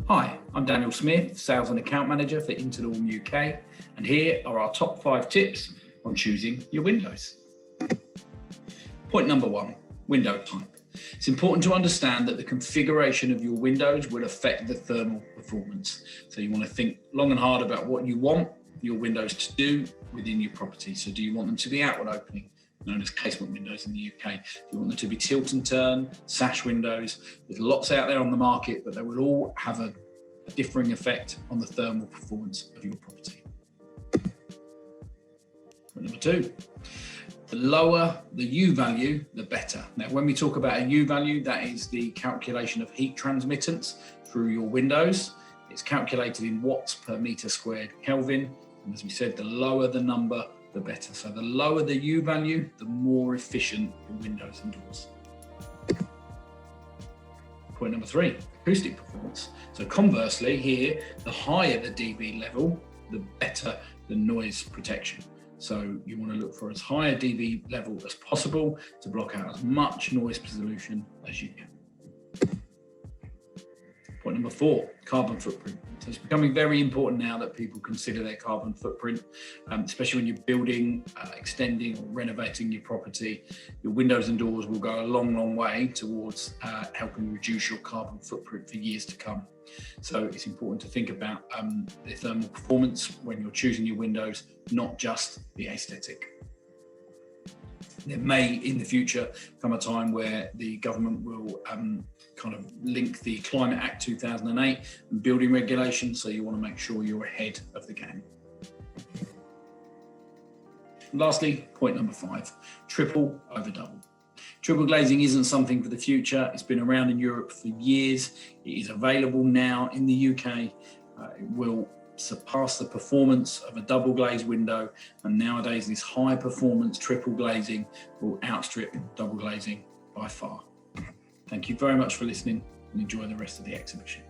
Hi, I'm Daniel Smith, Sales and Account Manager for Interdorm UK, and here are our top 5 tips on choosing your windows. Point number 1, window type. It's important to understand that the configuration of your windows will affect the thermal performance. So you want to think long and hard about what you want your windows to do within your property. So do you want them to be outward opening, known as casement windows in the UK? Do you want them to be tilt and turn, sash windows? There's lots out there on the market, but they will all have a differing effect on the thermal performance of your property. Point number 2, the lower the U value, the better. Now, when we talk about a U value, that is the calculation of heat transmittance through your windows. It's calculated in watts per meter squared Kelvin. And as we said, the lower the number, the better. So the lower the U value, the more efficient your windows and doors. Point number 3, acoustic performance. So conversely here, the higher the dB level, the better the noise protection. So you want to look for as high a dB level as possible to block out as much noise pollution as you can. Point number 4, carbon footprint. So it's becoming very important now that people consider their carbon footprint, especially when you're building, extending or renovating your property. Your windows and doors will go a long, long way towards helping reduce your carbon footprint for years to come. So it's important to think about the thermal performance when you're choosing your windows, not just the aesthetic. There may, in the future, come a time where the government will kind of link the Climate Act 2008 and building regulations, so you want to make sure you're ahead of the game. Lastly, point number 5, triple over double. Triple glazing isn't something for the future. It's been around in Europe for years. It is available now in the UK. It will surpass the performance of a double glazed window, and nowadays this high performance triple glazing will outstrip double glazing by far. Thank you very much for listening and enjoy the rest of the exhibition.